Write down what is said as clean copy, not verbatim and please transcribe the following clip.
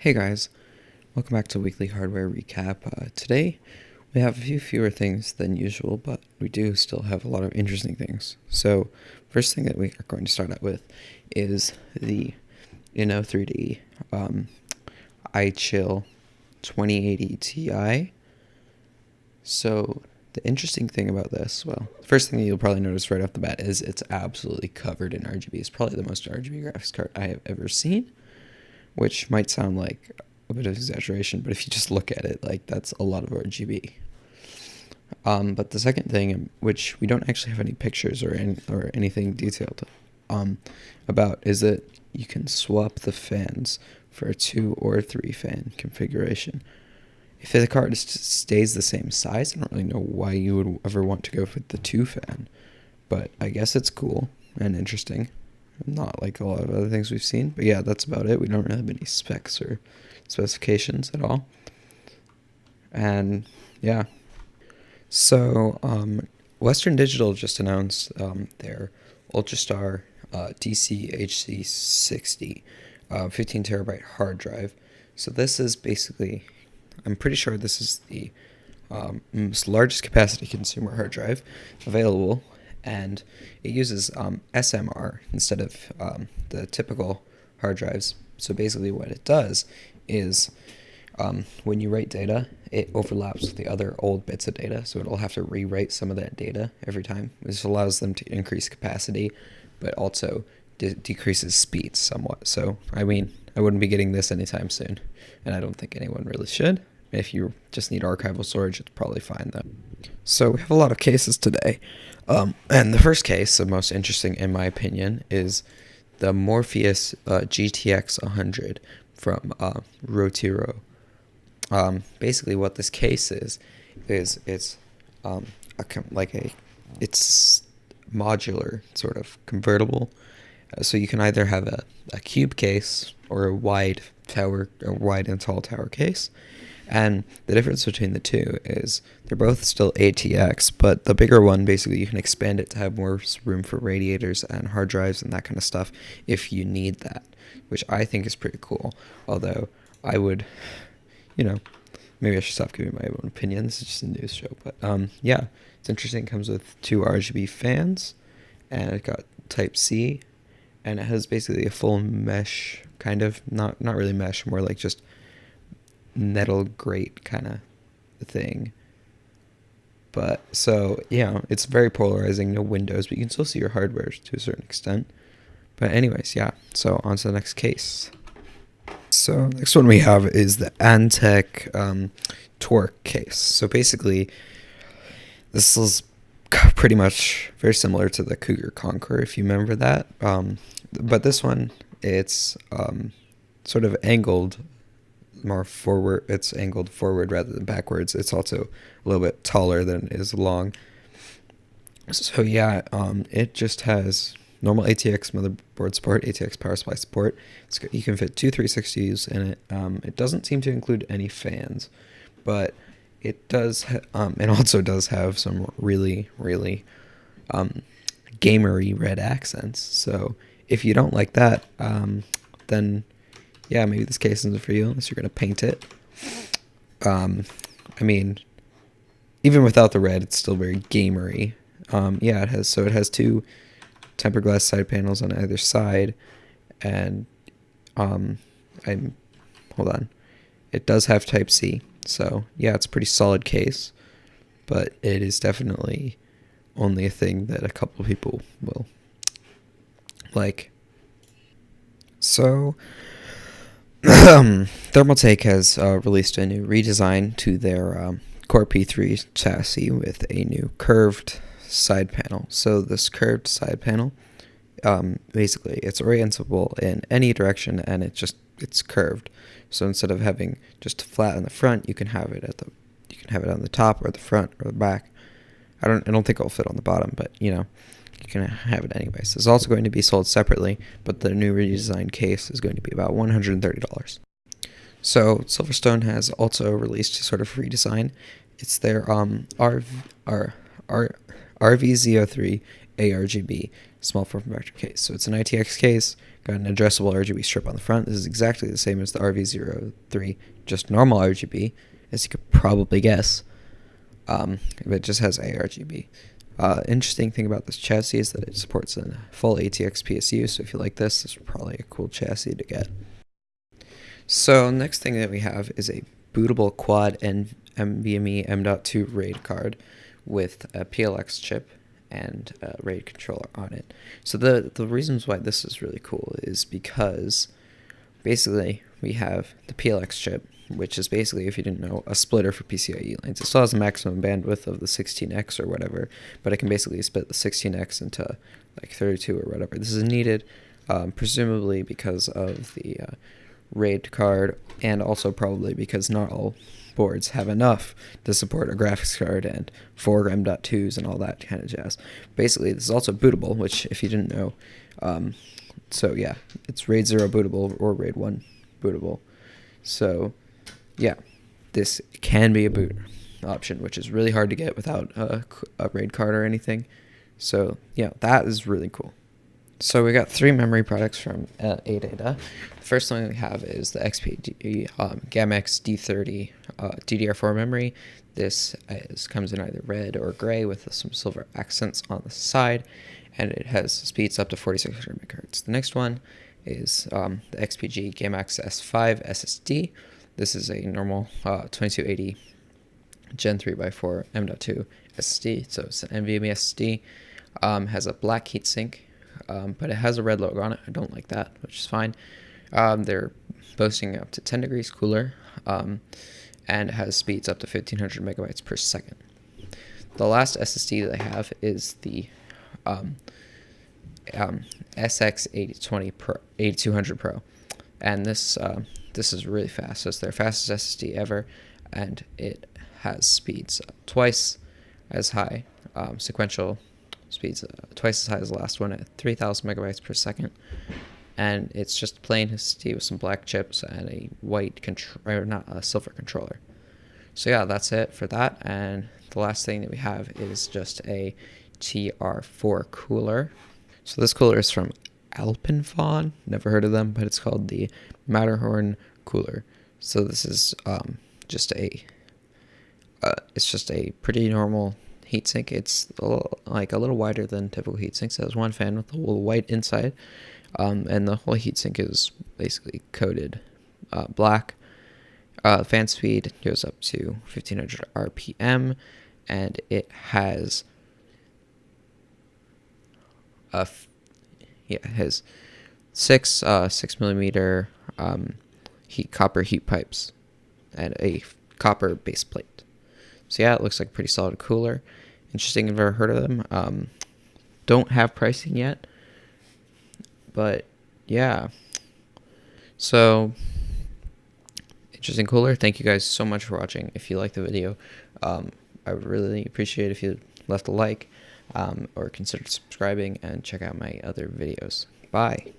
Hey guys, welcome back to Weekly Hardware Recap. Today we have a few fewer things than usual, but we do still have a lot of interesting things. So first thing that we are going to start out with is the Nvme 3D iChill 2080 Ti. So the interesting thing about this, well, the first thing that you'll probably notice right off the bat is it's absolutely covered in RGB. It's probably the most RGB graphics card I have ever seen, which might sound like a bit of exaggeration, but if you just look at it, like, that's a lot of RGB. But the second thing, which we don't actually have any pictures or anything detailed about, is that you can swap the fans for a 2 or 3 fan configuration. If the card stays the same size, I don't really know why you would ever want to go with the 2 fan, but I guess it's cool and interesting. Not like a lot of other things we've seen, but yeah, that's about it. We don't really have any specs or specifications at all. And yeah, so Western Digital just announced their Ultrastar DC-HC60 15 terabyte hard drive. So this is basically, I'm pretty sure this is the largest capacity consumer hard drive available, and it uses SMR instead of the typical hard drives. So basically what it does is when you write data, it overlaps with the other old bits of data, so it'll have to rewrite some of that data every time. This allows them to increase capacity, but also decreases speed somewhat. So, I mean, I wouldn't be getting this anytime soon, and I don't think anyone really should. If you just need archival storage, it's probably fine though. So we have a lot of cases today. And the first case, the most interesting in my opinion, is the Morpheus GTX 100 from Rotiro. Basically what this case is it's it's modular, sort of convertible. So you can either have a cube case or a wide and tall tower case. And the difference between the two is they're both still ATX, but the bigger one, basically, you can expand it to have more room for radiators and hard drives and that kind of stuff if you need that, which I think is pretty cool. Although I would, maybe I should stop giving my own opinion. This is just a news show. But yeah, it's interesting. It comes with 2 RGB fans, and it got Type-C, and it has basically a full mesh, kind of, not really mesh, more like just metal grate kind of thing. But so yeah, it's very polarizing, no windows, but you can still see your hardware to a certain extent. But anyways, yeah, so on to the next case. So next one we have is the Antec Torque case. So basically this is pretty much very similar to the Cougar Conqueror, if you remember that, but this one, it's sort of angled more forward. It's angled forward rather than backwards. It's also a little bit taller than it is long. So yeah, it just has normal ATX motherboard support, ATX power supply support. You can fit 2 360s in it. It doesn't seem to include any fans, but it does. It also does have some really gamery red accents. So if you don't like that, then yeah, maybe this case isn't for you unless you're going to paint it. I mean, even without the red, it's still very gamery. Yeah, it has 2 tempered glass side panels on either side, and hold on. It does have Type-C, so yeah, it's a pretty solid case, but it is definitely only a thing that a couple of people will like. So Thermaltake has released a new redesign to their Core P3 chassis with a new curved side panel. So this curved side panel, basically, it's orientable in any direction, and it's curved. So instead of having just flat on the front, you can have it on the top or the front or the back. I don't think it'll fit on the bottom, but you can have it anyways. It's also going to be sold separately, but the new redesigned case is going to be about $130. So Silverstone has also released a sort of redesign. It's their RVZ03 ARGB small form factor case. So it's an ITX case, got an addressable RGB strip on the front. This is exactly the same as the RV03, just normal RGB, as you could probably guess. But it just has ARGB. Interesting thing about this chassis is that it supports a full ATX PSU, so if you like this is probably a cool chassis to get. So next thing that we have is a bootable quad NVMe M.2 RAID card with a PLX chip and a RAID controller on it. So the reasons why this is really cool is because basically we have the PLX chip, which is basically, if you didn't know, a splitter for PCIe lanes. It still has a maximum bandwidth of the 16x or whatever, but it can basically split the 16x into like 32 or whatever. This is needed presumably because of the RAID card, and also probably because not all boards have enough to support a graphics card and 4 M.2s and all that kind of jazz. Basically, this is also bootable, which if you didn't know, so yeah, it's RAID 0 bootable or RAID 1 bootable. So yeah, this can be a boot option, which is really hard to get without a RAID card or anything. So yeah, that is really cool. So we got 3 memory products from ADATA. The first one we have is the XPG GAMX D30 DDR4 memory. This comes in either red or gray with some silver accents on the side, and it has speeds up to 4600 MHz. The next one is the XPG GAMX S5 SSD. This is a normal 2280 Gen 3x4 M.2 SSD, so it's an NVMe SSD. Has a black heatsink, but it has a red logo on it. I don't like that, which is fine. They're boasting up to 10 degrees cooler, and it has speeds up to 1500 megabytes per second. The last SSD that I have is the SX8200 Pro, and this is really fast. It's their fastest SSD ever, and it has speeds twice as high, sequential speeds twice as high as the last one at 3000 megabytes per second, and it's just plain SSD with some black chips and a white silver controller. So yeah, that's it for that. And the last thing that we have is just a TR4 cooler. So this cooler is from Alpenfawn. Never heard of them, but it's called the Matterhorn cooler. So this is just a pretty normal heatsink. It's a little wider than typical heatsinks. It has one fan with a little white inside, and the whole heatsink is basically coated black. Fan speed goes up to 1500 RPM, and it has six 6mm copper heat pipes and a copper base plate. So yeah, it looks like a pretty solid cooler. Interesting, I've never heard of them. Don't have pricing yet, but yeah. So interesting cooler. Thank you guys so much for watching. If you liked the video, I would really appreciate if you left a like, or consider subscribing and check out my other videos. Bye.